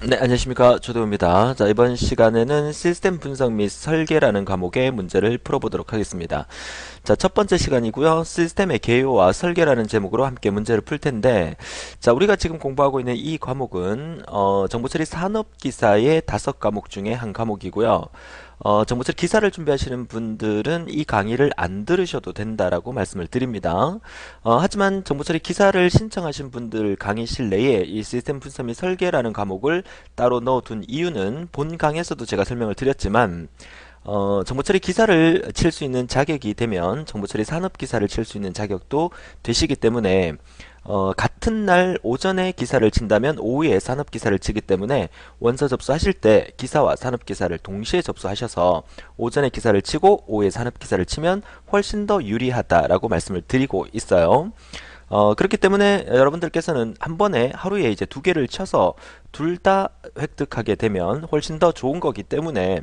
네, 안녕하십니까. 조도우입니다. 자, 이번 시간에는 시스템 분석 및 설계라는 과목의 문제를 풀어보도록 하겠습니다. 자, 첫 번째 시간이고요. 시스템의 개요와 설계라는 제목으로 함께 문제를 풀 텐데, 자, 우리가 지금 공부하고 있는 이 과목은, 정보처리 산업기사의 5과목 중에 한 과목이고요. 정보처리 기사를 준비하시는 분들은 이 강의를 안 들으셔도 된다라고 말씀을 드립니다. 하지만 정보처리 기사를 신청하신 분들 강의실 내에 이 시스템 분석 및 설계라는 과목을 따로 넣어둔 이유는 본 강에서도 제가 설명을 드렸지만 정보처리 기사를 칠 수 있는 자격이 되면 정보처리 산업기사를 칠 수 있는 자격도 되시기 때문에 같은 날 오전에 기사를 친다면 오후에 산업기사를 치기 때문에 원서 접수하실 때 기사와 산업기사를 동시에 접수하셔서 오전에 기사를 치고 오후에 산업기사를 치면 훨씬 더 유리하다라고 말씀을 드리고 있어요. 그렇기 때문에 여러분들께서는 한 번에 하루에 이제 2개를 쳐서 둘 다 획득하게 되면 훨씬 더 좋은 거기 때문에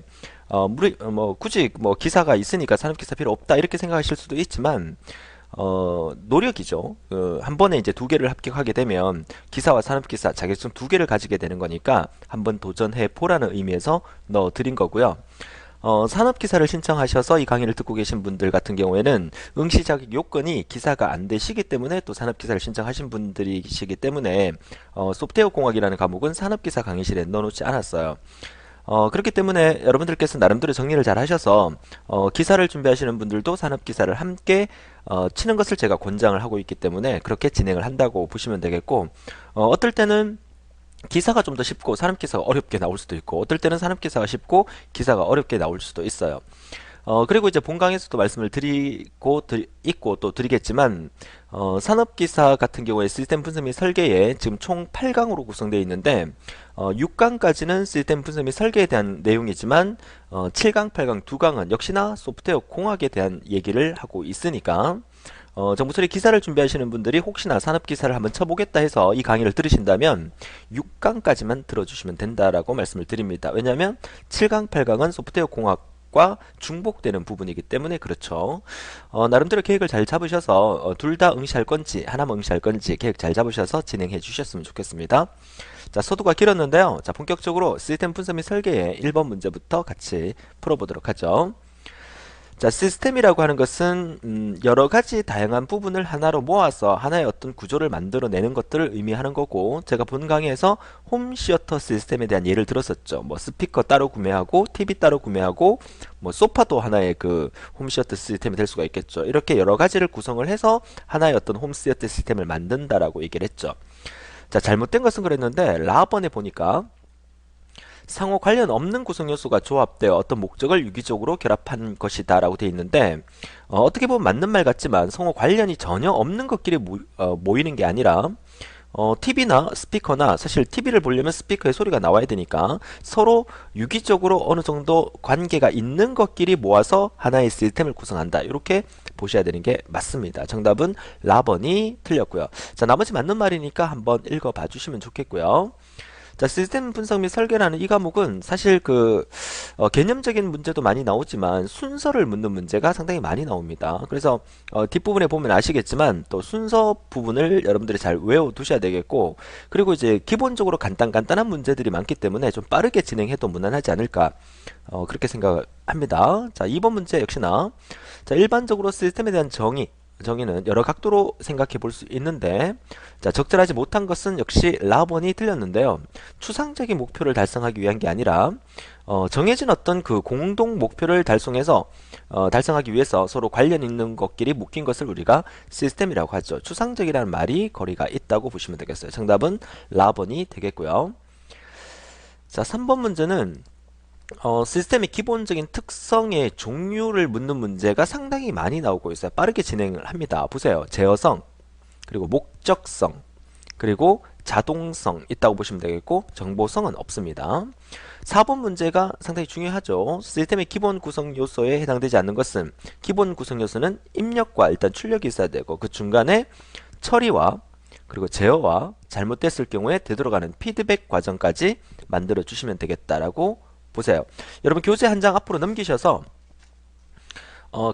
굳이 뭐 기사가 있으니까 산업기사 필요 없다 이렇게 생각하실 수도 있지만 노력이죠. 한 번에 이제 2개를 합격하게 되면 기사와 산업기사 자격증 2개를 가지게 되는 거니까 한번 도전해 보라는 의미에서 넣어 드린 거고요. 산업기사를 신청하셔서 이 강의를 듣고 계신 분들 같은 경우에는 응시 자격 요건이 기사가 안 되시기 때문에 또 산업기사를 신청하신 분들이시기 때문에 소프트웨어 공학이라는 과목은 산업기사 강의실에 넣어놓지 않았어요. 그렇기 때문에 여러분들께서 나름대로 정리를 잘 하셔서 기사를 준비하시는 분들도 산업기사를 함께 치는 것을 제가 권장을 하고 있기 때문에 그렇게 진행을 한다고 보시면 되겠고 어떨 때는 기사가 좀 더 쉽고 산업기사가 어렵게 나올 수도 있고 어떨 때는 산업기사가 쉽고 기사가 어렵게 나올 수도 있어요. 그리고 이제 본강에서도 말씀을 있고 또 드리겠지만, 산업기사 같은 경우에 시스템 분석 및 설계에 지금 총 8강으로 구성되어 있는데, 6강까지는 시스템 분석 및 설계에 대한 내용이지만, 7강, 8강, 2강은 역시나 소프트웨어 공학에 대한 얘기를 하고 있으니까, 정보처리 기사를 준비하시는 분들이 혹시나 산업기사를 한번 쳐보겠다 해서 이 강의를 들으신다면 6강까지만 들어주시면 된다라고 말씀을 드립니다. 왜냐하면 7강, 8강은 소프트웨어 공학과 중복되는 부분이기 때문에 그렇죠. 나름대로 계획을 잘 잡으셔서 둘 다 응시할 건지 하나만 응시할 건지 계획 잘 잡으셔서 진행해 주셨으면 좋겠습니다. 자, 서두가 길었는데요. 자, 본격적으로 시스템 분석 및 설계의 1번 문제부터 같이 풀어보도록 하죠. 자, 시스템이라고 하는 것은 여러 가지 다양한 부분을 하나로 모아서 하나의 어떤 구조를 만들어내는 것들을 의미하는 거고 제가 본 강의에서 홈시어터 시스템에 대한 예를 들었었죠. 뭐 스피커 따로 구매하고 TV 따로 구매하고 뭐 소파도 하나의 그 홈시어터 시스템이 될 수가 있겠죠. 이렇게 여러 가지를 구성을 해서 하나의 어떤 홈시어터 시스템을 만든다라고 얘기를 했죠. 자, 잘못된 것은 그랬는데 라번에 보니까 상호 관련 없는 구성 요소가 조합되어 어떤 목적을 유기적으로 결합한 것이다 라고 되어 있는데 어떻게 보면 맞는 말 같지만 상호 관련이 전혀 없는 것끼리 모이는 게 아니라 TV나 스피커나 사실 TV를 보려면 스피커에 소리가 나와야 되니까 서로 유기적으로 어느 정도 관계가 있는 것끼리 모아서 하나의 시스템을 구성한다. 이렇게 보셔야 되는 게 맞습니다. 정답은 라번이 틀렸고요. 자, 나머지 맞는 말이니까 한번 읽어봐 주시면 좋겠고요. 자, 시스템 분석 및 설계라는 이 과목은 사실 개념적인 문제도 많이 나오지만 순서를 묻는 문제가 상당히 많이 나옵니다. 그래서 뒷부분에 보면 아시겠지만 또 순서 부분을 여러분들이 잘 외워두셔야 되겠고 그리고 이제 기본적으로 간단한 문제들이 많기 때문에 좀 빠르게 진행해도 무난하지 않을까 그렇게 생각합니다. 자, 2번 문제 역시나 자, 일반적으로 시스템에 대한 정의는 여러 각도로 생각해 볼 수 있는데 자, 적절하지 못한 것은 역시 라번이 틀렸는데요. 추상적인 목표를 달성하기 위한 게 아니라 정해진 어떤 그 공동 목표를 달성하기 위해서 서로 관련 있는 것끼리 묶인 것을 우리가 시스템이라고 하죠. 추상적이라는 말이 거리가 있다고 보시면 되겠어요. 정답은 라번이 되겠고요. 자, 3번 문제는 시스템의 기본적인 특성의 종류를 묻는 문제가 상당히 많이 나오고 있어요. 빠르게 진행을 합니다. 보세요. 제어성, 그리고 목적성, 그리고 자동성 있다고 보시면 되겠고 정보성은 없습니다. 4번 문제가 상당히 중요하죠. 시스템의 기본 구성 요소에 해당되지 않는 것은 기본 구성 요소는 입력과 일단 출력이 있어야 되고 그 중간에 처리와 그리고 제어와 잘못됐을 경우에 되돌아가는 피드백 과정까지 만들어 주시면 되겠다라고 보세요. 여러분 교재 한 장 앞으로 넘기셔서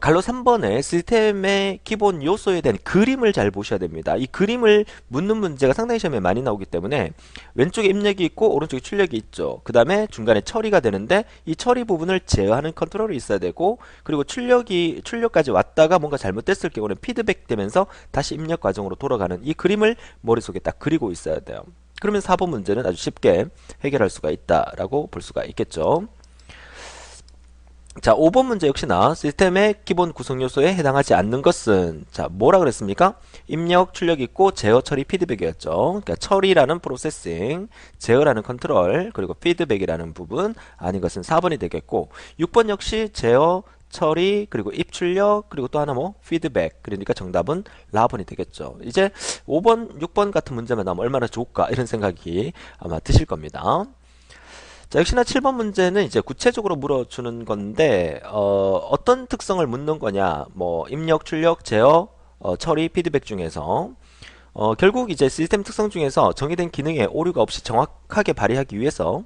갈로 3번에 시스템의 기본 요소에 대한 그림을 잘 보셔야 됩니다. 이 그림을 묻는 문제가 상당히 시험에 많이 나오기 때문에 왼쪽에 입력이 있고 오른쪽에 출력이 있죠. 그 다음에 중간에 처리가 되는데 이 처리 부분을 제어하는 컨트롤이 있어야 되고, 그리고 출력까지 왔다가 뭔가 잘못됐을 경우는 피드백 되면서 다시 입력 과정으로 돌아가는 이 그림을 머릿속에 딱 그리고 있어야 돼요. 그러면 4번 문제는 아주 쉽게 해결할 수가 있다라고 볼 수가 있겠죠. 자, 5번 문제 역시나 시스템의 기본 구성 요소에 해당하지 않는 것은, 자, 뭐라 그랬습니까? 입력, 출력 있고 제어, 처리, 피드백이었죠. 그러니까 처리라는 프로세싱, 제어라는 컨트롤, 그리고 피드백이라는 부분 아닌 것은 4번이 되겠고, 6번 역시 제어, 처리, 그리고 입출력, 그리고 또 하나 뭐 피드백. 그러니까 정답은 라번이 되겠죠. 이제 5번, 6번 같은 문제만 나오면 얼마나 좋을까 이런 생각이 아마 드실 겁니다. 자, 역시나 7번 문제는 이제 구체적으로 물어주는 건데, 어떤 특성을 묻는 거냐, 뭐, 입력, 출력, 제어, 처리, 피드백 중에서, 결국 이제 시스템 특성 중에서 정의된 기능에 오류가 없이 정확하게 발휘하기 위해서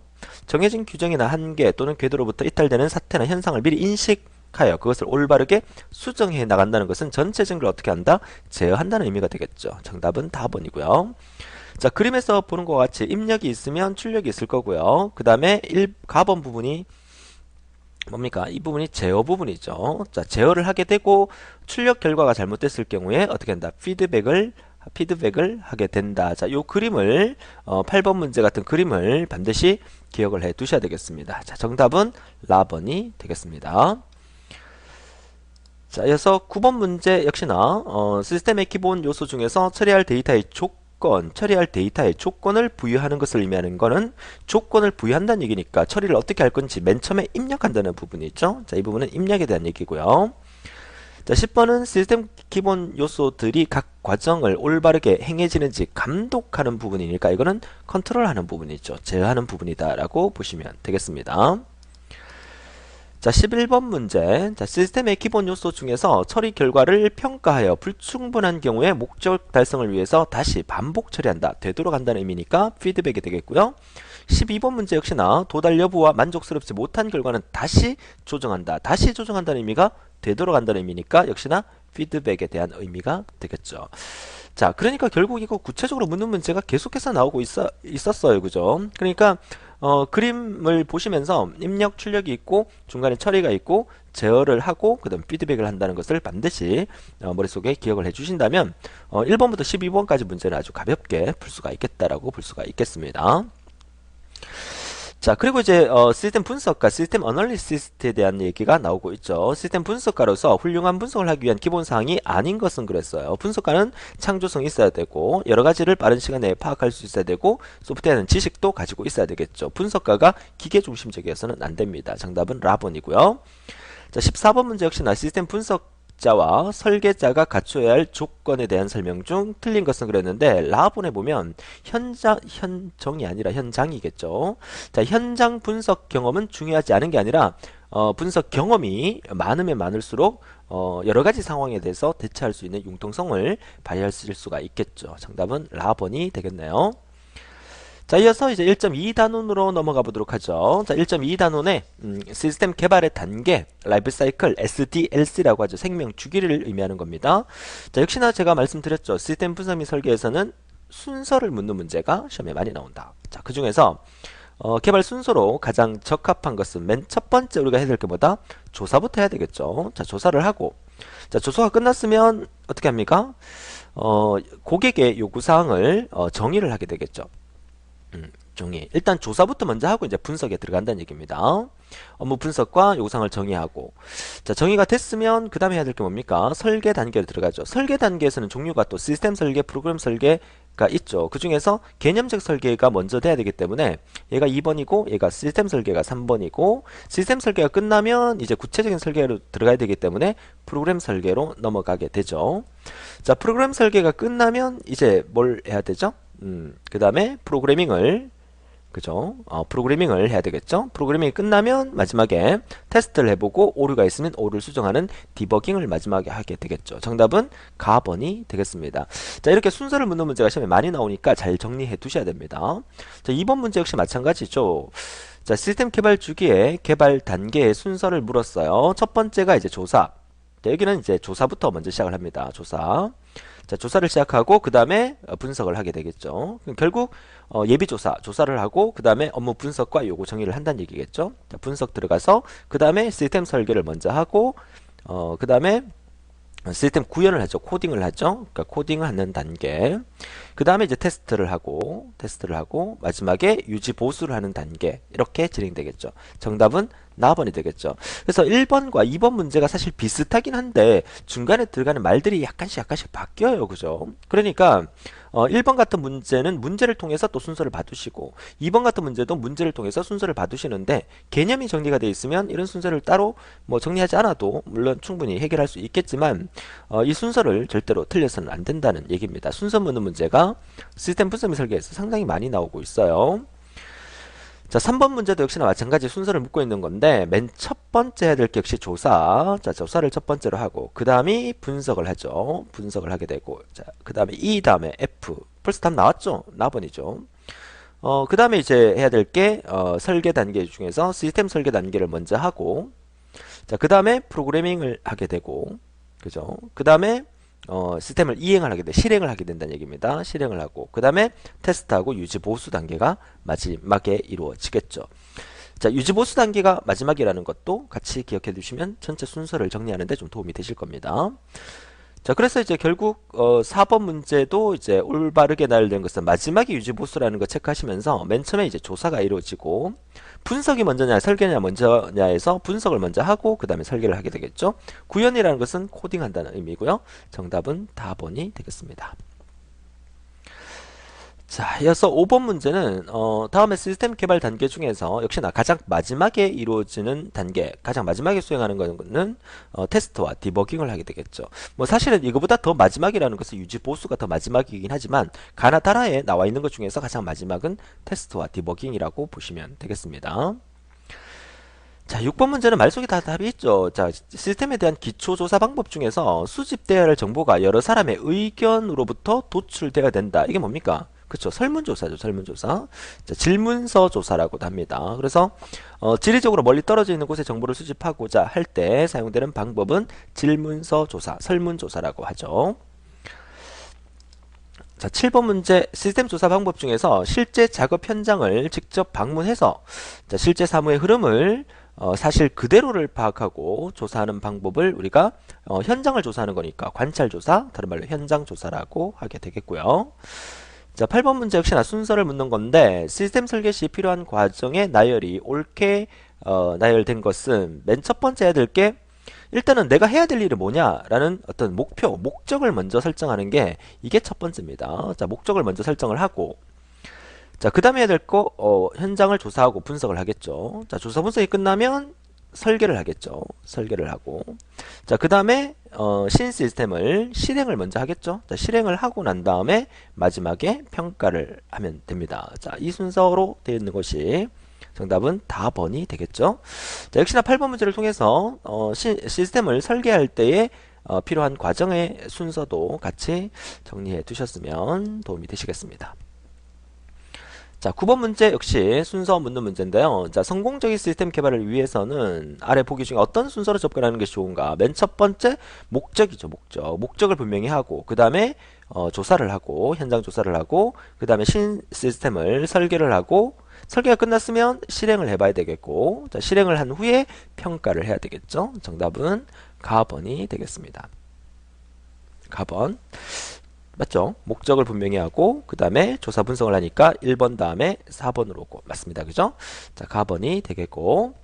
정해진 규정이나 한계 또는 궤도로부터 이탈되는 사태나 현상을 미리 인식하여 그것을 올바르게 수정해 나간다는 것은 전체 증거를 어떻게 한다? 제어한다는 의미가 되겠죠. 정답은 다번이고요. 자, 그림에서 보는 것 같이 입력이 있으면 출력이 있을 거고요. 그 다음에 4번 부분이 뭡니까? 이 부분이 제어 부분이죠. 자, 제어를 하게 되고 출력 결과가 잘못됐을 경우에 어떻게 한다? 피드백을 하게 된다. 자, 요 그림을 8번 문제 같은 그림을 반드시 기억을 해 두셔야 되겠습니다. 자, 정답은 라번이 되겠습니다. 자, 이어서 9번 문제 역시나 시스템의 기본 요소 중에서 처리할 데이터의 조건을 부여하는 것을 의미하는 거는 조건을 부여한다는 얘기니까 처리를 어떻게 할 건지 맨 처음에 입력한다는 부분이 있죠. 자, 이 부분은 입력에 대한 얘기고요. 자, 10번은 시스템 기본 요소들이 각 과정을 올바르게 행해지는지 감독하는 부분이니까 이거는 컨트롤하는 부분이죠. 제어하는 부분이다라고 보시면 되겠습니다. 자, 11번 문제. 자, 시스템의 기본 요소 중에서 처리 결과를 평가하여 불충분한 경우에 목적 달성을 위해서 다시 반복 처리한다. 되돌아간다는 의미니까 피드백이 되겠고요. 12번 문제 역시나 도달 여부와 만족스럽지 못한 결과는 다시 조정한다. 다시 조정한다는 의미가 되돌아간다는 의미니까 역시나 피드백에 대한 의미가 되겠죠. 자, 그러니까 결국 이거 구체적으로 묻는 문제가 계속해서 나오고 있었어요. 그죠? 그러니까 그림을 보시면서 입력, 출력이 있고 중간에 처리가 있고 제어를 하고 그 다음 피드백을 한다는 것을 반드시 머릿속에 기억을 해 주신다면 1번부터 12번까지 문제를 아주 가볍게 풀 수가 있겠다라고 볼 수가 있겠습니다. 자, 그리고 이제 시스템 분석가, 시스템 어널리시스트에 대한 얘기가 나오고 있죠. 시스템 분석가로서 훌륭한 분석을 하기 위한 기본사항이 아닌 것은 그랬어요. 분석가는 창조성이 있어야 되고 여러 가지를 빠른 시간 내에 파악할 수 있어야 되고 소프트웨어는 지식도 가지고 있어야 되겠죠. 분석가가 기계 중심적이어서는 안 됩니다. 정답은 라번이고요. 자, 14번 문제 역시나 시스템 분석자와 설계자가 갖춰야 할 조건에 대한 설명 중 틀린 것은 그랬는데 라본에 보면 현정이 아니라 현장이겠죠. 자, 현장 분석 경험은 중요하지 않은 게 아니라 분석 경험이 많으면 많을수록 여러 가지 상황에 대해서 대처할 수 있는 융통성을 발휘할 수가 있겠죠. 정답은 라번이 되겠네요. 자, 이어서 이제 1.2 단원으로 넘어가 보도록 하죠. 자, 1.2 단원의 시스템 개발의 단계, 라이프 사이클, SDLC라고 하죠. 생명 주기를 의미하는 겁니다. 자, 역시나 제가 말씀드렸죠. 시스템 분석 및 설계에서는 순서를 묻는 문제가 시험에 많이 나온다. 자, 그 중에서 개발 순서로 가장 적합한 것은 맨 첫 번째 우리가 해야 될 게 뭐다? 조사부터 해야 되겠죠. 자, 조사를 하고, 자, 조사가 끝났으면 어떻게 합니까? 고객의 요구사항을 정의를 하게 되겠죠. 정의. 일단 조사부터 먼저 하고 이제 분석에 들어간다는 얘기입니다. 업무 분석과 요구사항을 정의하고, 자, 정의가 됐으면 그 다음에 해야 될 게 뭡니까? 설계 단계로 들어가죠. 설계 단계에서는 종류가 또 시스템 설계, 프로그램 설계가 있죠. 그 중에서 개념적 설계가 먼저 돼야 되기 때문에 얘가 2번이고 얘가 시스템 설계가 3번이고, 시스템 설계가 끝나면 이제 구체적인 설계로 들어가야 되기 때문에 프로그램 설계로 넘어가게 되죠. 자, 프로그램 설계가 끝나면 이제 뭘 해야 되죠? 그 다음에 프로그래밍을, 그죠? 프로그래밍을 해야 되겠죠? 프로그래밍이 끝나면 마지막에 테스트를 해보고 오류가 있으면 오류를 수정하는 디버깅을 마지막에 하게 되겠죠. 정답은 가번이 되겠습니다. 자, 이렇게 순서를 묻는 문제가 시험에 많이 나오니까 잘 정리해 두셔야 됩니다. 자, 2번 문제 역시 마찬가지죠. 자, 시스템 개발 주기의 개발 단계의 순서를 물었어요. 첫 번째가 이제 조사. 자, 여기는 이제 조사부터 먼저 시작을 합니다. 조사. 자, 조사를 시작하고 그 다음에 분석을 하게 되겠죠. 결국 예비조사, 조사를 하고 그 다음에 업무 분석과 요구 정의를 한다는 얘기겠죠. 자, 분석 들어가서 그 다음에 시스템 설계를 먼저 하고 그 다음에 시스템 구현을 하죠. 코딩을 하죠. 그러니까 코딩을 하는 단계. 그 다음에 이제 테스트를 하고 마지막에 유지 보수를 하는 단계. 이렇게 진행되겠죠. 정답은 나번이 되겠죠. 그래서 1번과 2번 문제가 사실 비슷하긴 한데 중간에 들어가는 말들이 약간씩 바뀌어요. 그죠? 그러니까 1번 같은 문제는 문제를 통해서 또 순서를 봐두시고 2번 같은 문제도 문제를 통해서 순서를 봐두시는데 개념이 정리가 되어 있으면 이런 순서를 따로 뭐 정리하지 않아도 물론 충분히 해결할 수 있겠지만 이 순서를 절대로 틀려서는 안 된다는 얘기입니다. 순서 묻는 문제가 시스템 분석 및 설계에서 상당히 많이 나오고 있어요. 자, 3번 문제도 역시나 마찬가지 순서를 묻고 있는 건데 맨 첫 번째 해야 될 게 역시 조사. 자, 조사를 첫 번째로 하고 그 다음이 분석을 하죠. 분석을 하게 되고 자, 그 다음에 E 다음에 F. 벌써 답 나왔죠? 나번이죠. 그 다음에 이제 해야 될 게 설계 단계 중에서 시스템 설계 단계를 먼저 하고 자, 그 다음에 프로그래밍을 하게 되고 그죠? 그 다음에 시스템을 이행을 하게 돼 실행을 하게 된다는 얘기입니다. 실행을 하고 그 다음에 테스트하고 유지 보수 단계가 마지막에 이루어지겠죠. 자, 유지 보수 단계가 마지막이라는 것도 같이 기억해 두시면 전체 순서를 정리하는 데 좀 도움이 되실 겁니다. 자, 그래서 이제 결국 4번 문제도 이제 올바르게 나열된 것은 마지막에 유지 보수라는 거 체크하시면서 맨 처음에 이제 조사가 이루어지고 분석이 먼저냐 설계냐 먼저냐에서 분석을 먼저 하고 그 다음에 설계를 하게 되겠죠. 구현이라는 것은 코딩한다는 의미고요. 정답은 다번이 되겠습니다. 자, 이어서 5번 문제는 다음에 시스템 개발 단계 중에서 역시나 가장 마지막에 이루어지는 단계, 가장 마지막에 수행하는 것은 테스트와 디버깅을 하게 되겠죠. 뭐 사실은 이거보다 더 마지막이라는 것은 유지 보수가 더 마지막이긴 하지만 가나다라에 나와 있는 것 중에서 가장 마지막은 테스트와 디버깅이라고 보시면 되겠습니다. 자, 6번 문제는 말 속에 다 답이 있죠. 자, 시스템에 대한 기초조사 방법 중에서 수집되어야 할 정보가 여러 사람의 의견으로부터 도출되어야 된다. 이게 뭡니까? 그렇죠. 설문조사죠. 설문조사. 자, 질문서 조사라고도 합니다. 그래서 지리적으로 멀리 떨어져 있는 곳에 정보를 수집하고자 할 때 사용되는 방법은 질문서 조사, 설문조사라고 하죠. 자, 7번 문제 시스템 조사 방법 중에서 실제 작업 현장을 직접 방문해서 자, 실제 사무의 흐름을 사실 그대로를 파악하고 조사하는 방법을 우리가 현장을 조사하는 거니까 관찰조사, 다른 말로 현장조사라고 하게 되겠고요. 자, 8번 문제 역시나 순서를 묻는 건데 시스템 설계 시 필요한 과정의 나열이 옳게 나열된 것은 맨 첫 번째 해야 될 게 일단은 내가 해야 될 일이 뭐냐라는 어떤 목표, 목적을 먼저 설정하는 게 이게 첫 번째입니다. 자, 목적을 먼저 설정을 하고 자, 그 다음에 해야 될 거 현장을 조사하고 분석을 하겠죠. 자, 조사 분석이 끝나면 설계를 하겠죠. 설계를 하고 자, 그 다음에 신 시스템을 실행을 먼저 하겠죠. 자, 실행을 하고 난 다음에 마지막에 평가를 하면 됩니다. 자, 이 순서로 되어 있는 것이 정답은 다번이 되겠죠. 자, 역시나 8번 문제를 통해서 시스템을 설계할 때에 필요한 과정의 순서도 같이 정리해 두셨으면 도움이 되시겠습니다. 자, 9번 문제 역시 순서 묻는 문제인데요. 자, 성공적인 시스템 개발을 위해서는 아래 보기 중에 어떤 순서로 접근하는 것이 좋은가? 맨 첫 번째 목적이죠. 목적을 분명히 하고 그 다음에 조사를 하고 현장 조사를 하고 그 다음에 신 시스템을 설계를 하고 설계가 끝났으면 실행을 해봐야 되겠고 자, 실행을 한 후에 평가를 해야 되겠죠. 정답은 가번이 되겠습니다. 가번. 맞죠? 목적을 분명히 하고 그 다음에 조사 분석을 하니까 1번 다음에 4번으로 오고 맞습니다. 그죠? 자, 가번이 되겠고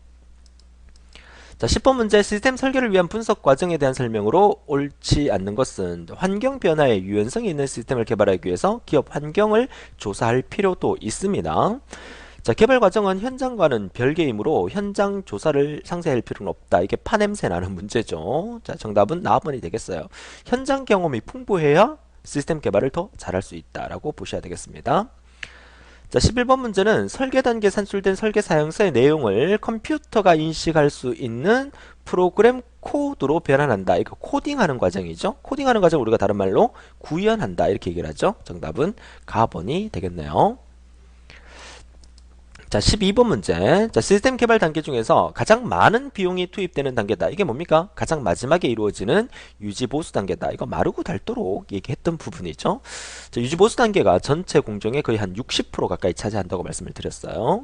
자, 10번 문제 시스템 설계를 위한 분석 과정에 대한 설명으로 옳지 않는 것은 환경 변화에 유연성이 있는 시스템을 개발하기 위해서 기업 환경을 조사할 필요도 있습니다. 자, 개발 과정은 현장과는 별개이므로 현장 조사를 상세히 할 필요는 없다. 이게 파냄새 나는 문제죠. 자, 정답은 나번이 되겠어요. 현장 경험이 풍부해야 시스템 개발을 더 잘할 수 있다라고 보셔야 되겠습니다. 자, 11번 문제는 설계 단계에 산출된 설계 사용서의 내용을 컴퓨터가 인식할 수 있는 프로그램 코드로 변환한다. 이거 코딩하는 과정이죠. 코딩하는 과정 우리가 다른 말로 구현한다 이렇게 얘기를 하죠. 정답은 가번이 되겠네요. 자, 12번 문제. 자, 시스템 개발 단계 중에서 가장 많은 비용이 투입되는 단계다. 이게 뭡니까? 가장 마지막에 이루어지는 유지 보수 단계다. 이거 마르고 닳도록 얘기했던 부분이죠. 자, 유지 보수 단계가 전체 공정의 거의 한 60% 가까이 차지한다고 말씀을 드렸어요.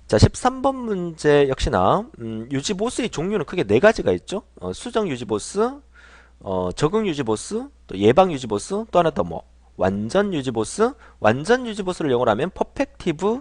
자, 13번 문제 역시나 유지 보수의 종류는 크게 네 가지가 있죠. 수정 유지 보수, 적응 유지 보수, 또 예방 유지 보수, 또 하나 더 뭐 완전 유지 보수, 완전 유지 보수를 영어로 하면 퍼펙티브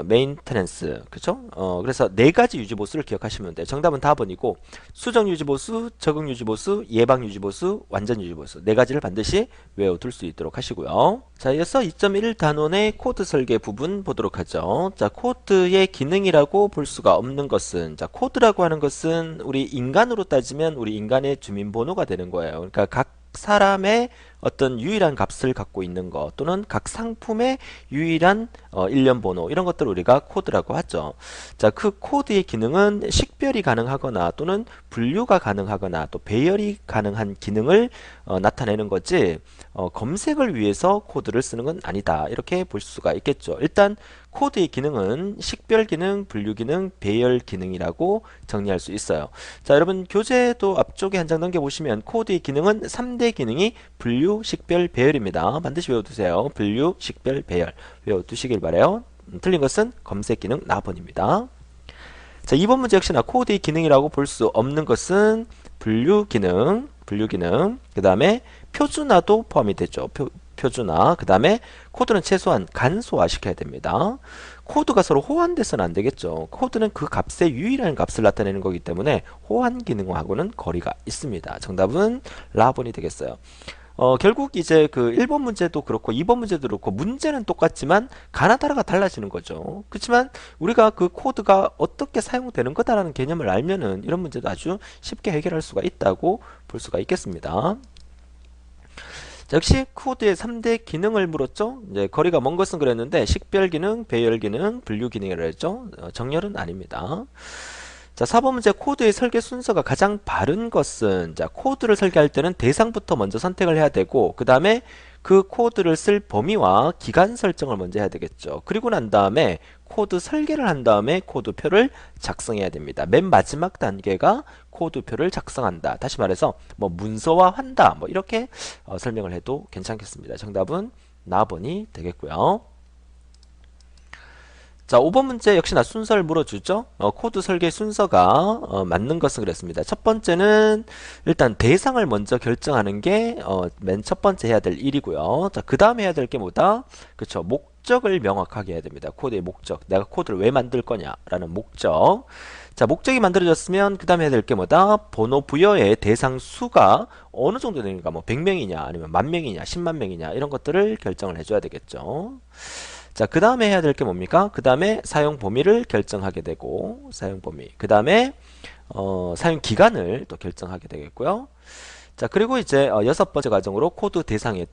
메인테넌스, 그죠? 그래서 네 가지 유지 보수를 기억하시면 돼요. 정답은 4번이고 수정 유지 보수, 적응 유지 보수, 예방 유지 보수, 완전 유지 보수 네 가지를 반드시 외워둘 수 있도록 하시고요. 자, 이어서 2.1 단원의 코드 설계 부분 보도록 하죠. 자, 코드의 기능이라고 볼 수가 없는 것은, 자, 코드라고 하는 것은 우리 인간으로 따지면 우리 인간의 주민번호가 되는 거예요. 그러니까 각 사람의 어떤 유일한 값을 갖고 있는 것, 또는 각 상품의 유일한 일련 번호, 이런 것들을 우리가 코드라고 하죠. 자, 그 코드의 기능은 식별이 가능하거나 또는 분류가 가능하거나 또 배열이 가능한 기능을 나타내는 거지, 검색을 위해서 코드를 쓰는 건 아니다, 이렇게 볼 수가 있겠죠. 일단 코드의 기능은 식별 기능, 분류 기능, 배열 기능이라고 정리할 수 있어요. 자, 여러분 교재도 앞쪽에 한 장 넘겨보시면 코드의 기능은 3대 기능이 분류, 식별, 배열입니다. 반드시 외워두세요. 분류, 식별, 배열 외워두시길 바라요. 틀린 것은 검색 기능 4번입니다. 자, 2번 문제 역시나 코드의 기능이라고 볼 수 없는 것은 분류 기능, 그 다음에 표준화도 포함이 되죠. 표준화. 그 다음에 코드는 최소한 간소화 시켜야 됩니다. 코드가 서로 호환돼서는 안 되겠죠. 코드는 그 값의 유일한 값을 나타내는 거기 때문에 호환 기능하고는 거리가 있습니다. 정답은 라번이 되겠어요. 결국 이제 그 1번 문제도 그렇고 2번 문제도 그렇고 문제는 똑같지만 가나다라가 달라지는 거죠. 그렇지만 우리가 그 코드가 어떻게 사용되는 거다라는 개념을 알면은 이런 문제도 아주 쉽게 해결할 수가 있다고 볼 수가 있겠습니다. 자, 역시 코드의 3대 기능을 물었죠. 이제 거리가 먼 것은 그랬는데 식별 기능, 배열 기능, 분류 기능이라고 했죠. 정렬은 아닙니다. 자, 4번 문제 코드의 설계 순서가 가장 바른 것은, 자, 코드를 설계할 때는 대상부터 먼저 선택을 해야 되고, 그 다음에 그 코드를 쓸 범위와 기간 설정을 먼저 해야 되겠죠. 그리고 난 다음에 코드 설계를 한 다음에 코드표를 작성해야 됩니다. 맨 마지막 단계가 코드표를 작성한다. 다시 말해서 뭐 문서화한다, 뭐 이렇게 설명을 해도 괜찮겠습니다. 정답은 나번이 되겠고요. 자, 5번 문제 역시나 순서를 물어주죠. 코드 설계 순서가 맞는 것은 그랬습니다. 첫 번째는 일단 대상을 먼저 결정하는 게 맨 첫 번째 해야 될 일이고요. 자, 그 다음에 해야 될 게 뭐다? 그쵸, 목적을 명확하게 해야 됩니다. 코드의 목적. 내가 코드를 왜 만들 거냐라는 목적. 자, 목적이 만들어졌으면 그 다음에 해야 될 게 뭐다? 번호 부여의 대상 수가 어느 정도 되는가, 뭐 100명이냐 아니면 10,000명이냐 10만 명이냐 이런 것들을 결정을 해줘야 되겠죠. 자, 그 다음에 해야 될 게 뭡니까? 그 다음에 사용 범위를 결정하게 되고, 사용 범위. 그 다음에 사용 기간을 또 결정하게 되겠고요. 자, 그리고 이제 여섯 번째 과정으로 코드 대상의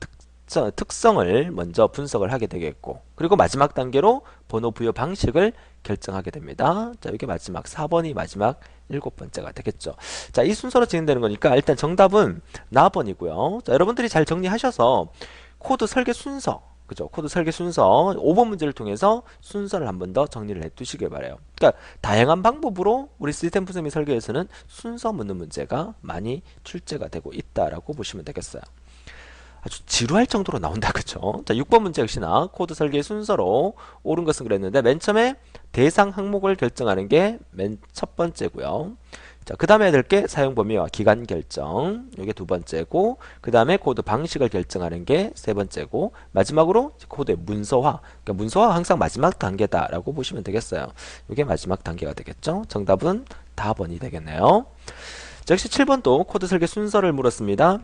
특성을 먼저 분석을 하게 되겠고, 그리고 마지막 단계로 번호 부여 방식을 결정하게 됩니다. 자, 이게 마지막 4번이 마지막 7번째가 되겠죠. 자, 이 순서로 진행되는 거니까 일단 정답은 나번이고요. 자, 여러분들이 잘 정리하셔서 코드 설계 순서, 그죠? 코드 설계 순서 5번 문제를 통해서 순서를 한 번 더 정리를 해 두시길 바라요. 그러니까 다양한 방법으로 우리 시스템 프로그래밍 설계에서는 순서 묻는 문제가 많이 출제가 되고 있다라고 보시면 되겠어요. 아주 지루할 정도로 나온다, 그죠? 자, 6번 문제 역시나 코드 설계 순서로 옳은 것은 그랬는데 맨 처음에 대상 항목을 결정하는 게 맨 첫 번째고요. 자, 그 다음에 해야 될 게 사용 범위와 기간 결정, 이게 두 번째고, 그 다음에 코드 방식을 결정하는 게 세 번째고, 마지막으로 코드의 문서화. 그러니까 문서화가 항상 마지막 단계다라고 보시면 되겠어요. 이게 마지막 단계가 되겠죠. 정답은 4번이 되겠네요. 자, 역시 7번도 코드 설계 순서를 물었습니다.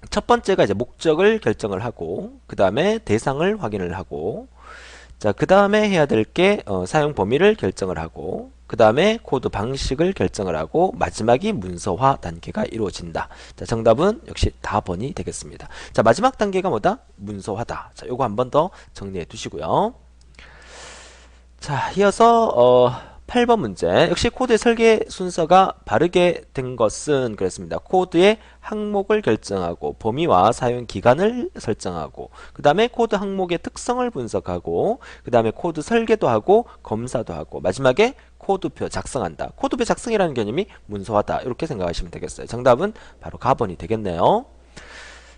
첫 번째가 이제 목적을 결정을 하고, 그 다음에 대상을 확인을 하고, 자, 그 다음에 해야 될 게 사용 범위를 결정을 하고, 그 다음에 코드 방식을 결정을 하고, 마지막이 문서화 단계가 이루어진다. 자, 정답은 역시 4번이 되겠습니다. 자, 마지막 단계가 뭐다? 문서화다. 자, 요거 한 번 더 정리해 두시고요. 자, 이어서 8번 문제. 역시 코드의 설계 순서가 바르게 된 것은 그랬습니다. 코드의 항목을 결정하고 범위와 사용 기간을 설정하고 그 다음에 코드 항목의 특성을 분석하고 그 다음에 코드 설계도 하고 검사도 하고 마지막에 코드표 작성한다. 코드표 작성이라는 개념이 문서화다. 이렇게 생각하시면 되겠어요. 정답은 바로 가번이 되겠네요.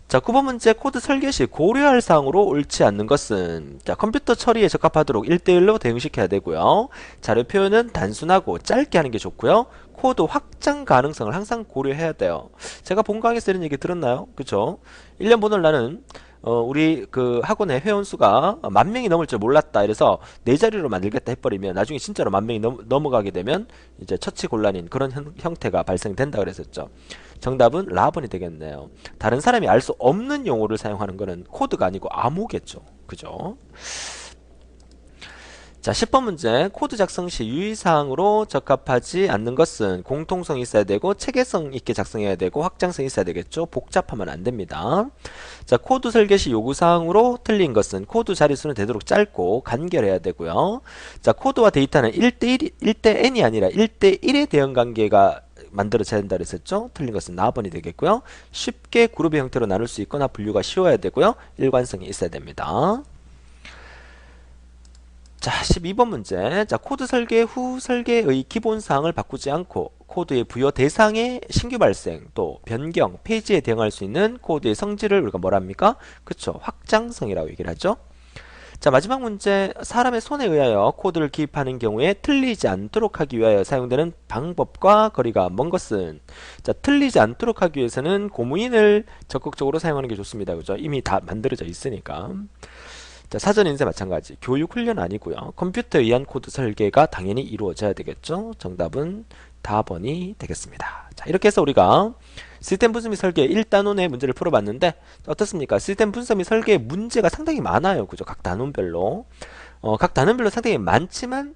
자, 9번 문제 코드 설계 시 고려할 사항으로 옳지 않는 것은 자, 컴퓨터 처리에 적합하도록 1대1로 대응시켜야 되고요. 자료 표현은 단순하고 짧게 하는 게 좋고요. 코드 확장 가능성을 항상 고려해야 돼요. 제가 본 강의에서 이런 얘기 들었나요? 그쵸? 1년 보는 나는 우리 그 학원의 회원 수가 10,000명이 넘을 줄 몰랐다. 이래서 네 자리로 만들겠다 해버리면 나중에 진짜로 10,000명이 넘어가게 되면 이제 처치 곤란인 그런 형태가 발생된다 그랬었죠. 정답은 라번이 되겠네요. 다른 사람이 알 수 없는 용어를 사용하는 거는 코드가 아니고 암호겠죠. 그죠? 자, 10번 문제. 코드 작성 시 유의사항으로 적합하지 않는 것은 공통성이 있어야 되고 체계성 있게 작성해야 되고 확장성이 있어야 되겠죠. 복잡하면 안 됩니다. 자, 코드 설계 시 요구사항으로 틀린 것은 코드 자릿수는 되도록 짧고 간결해야 되고요. 자, 코드와 데이터는 1대1이 아니라 1대1의 대응 관계가 만들어져야 된다 그랬었죠. 틀린 것은 나번이 되겠고요. 쉽게 그룹의 형태로 나눌 수 있거나 분류가 쉬워야 되고요. 일관성이 있어야 됩니다. 자, 12번 문제. 자, 코드 설계 후 설계의 기본사항을 바꾸지 않고 코드의 부여 대상의 신규 발생, 또 변경, 페이지에 대응할 수 있는 코드의 성질을 우리가 뭐라 합니까? 그쵸. 확장성이라고 얘기를 하죠. 자, 마지막 문제. 사람의 손에 의하여 코드를 기입하는 경우에 틀리지 않도록 하기 위하여 사용되는 방법과 거리가 먼 것은 자, 틀리지 않도록 하기 위해서는 고무인을 적극적으로 사용하는 게 좋습니다. 그죠? 이미 다 만들어져 있으니까. 자, 사전 인쇄 마찬가지. 교육 훈련 아니고요. 컴퓨터에 의한 코드 설계가 당연히 이루어져야 되겠죠. 정답은 다번이 되겠습니다. 자, 이렇게 해서 우리가 시스템 분석 및 설계 1단원의 문제를 풀어봤는데 어떻습니까? 시스템 분석 및 설계의 문제가 상당히 많아요. 그죠? 각 단원별로. 각 단원별로 상당히 많지만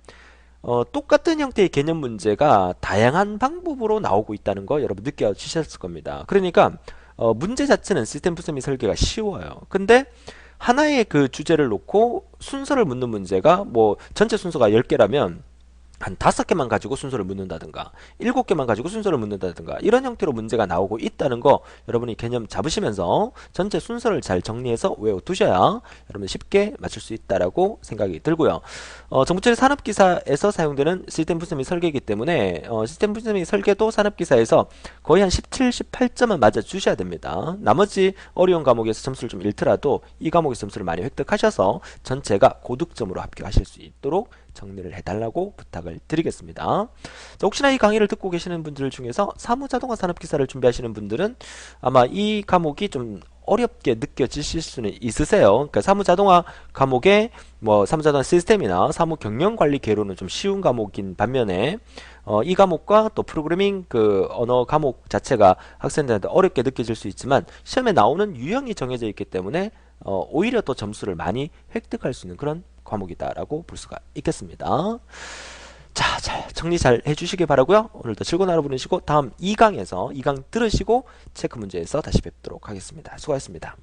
똑같은 형태의 개념 문제가 다양한 방법으로 나오고 있다는 거 여러분 느껴지셨을 겁니다. 그러니까 문제 자체는 시스템 분석 및 설계가 쉬워요. 근데 하나의 그 주제를 놓고 순서를 묻는 문제가 뭐 전체 순서가 10개라면 한 5개만 가지고 순서를 묻는다든가 7개만 가지고 순서를 묻는다든가 이런 형태로 문제가 나오고 있다는 거 여러분이 개념 잡으시면서 전체 순서를 잘 정리해서 외워두셔야 여러분 쉽게 맞출 수 있다라고 생각이 들고요. 정부처리 산업기사에서 사용되는 시스템 분석 및 설계이기 때문에 시스템 분석 및 설계도 산업기사에서 거의 한 17, 18점은 맞아주셔야 됩니다. 나머지 어려운 과목에서 점수를 좀 잃더라도 이 과목에서 점수를 많이 획득하셔서 전체가 고득점으로 합격하실 수 있도록 정리를 해달라고 부탁을 드리겠습니다. 자, 혹시나 이 강의를 듣고 계시는 분들 중에서 사무자동화 산업기사를 준비하시는 분들은 아마 이 과목이 좀 어렵게 느껴지실 수는 있으세요. 그러니까 사무자동화 과목에 뭐 사무자동화 시스템이나 사무경영관리 계로는 좀 쉬운 과목인 반면에 이 과목과 또 프로그래밍 그 언어 과목 자체가 학생들한테 어렵게 느껴질 수 있지만 시험에 나오는 유형이 정해져 있기 때문에 오히려 또 점수를 많이 획득할 수 있는 그런 과목이다라고 볼 수가 있겠습니다. 자, 정리 잘 해주시기 바라고요. 오늘도 즐거운 하루 보내시고 다음 2강에서 2강 들으시고 체크 문제에서 다시 뵙도록 하겠습니다. 수고하셨습니다.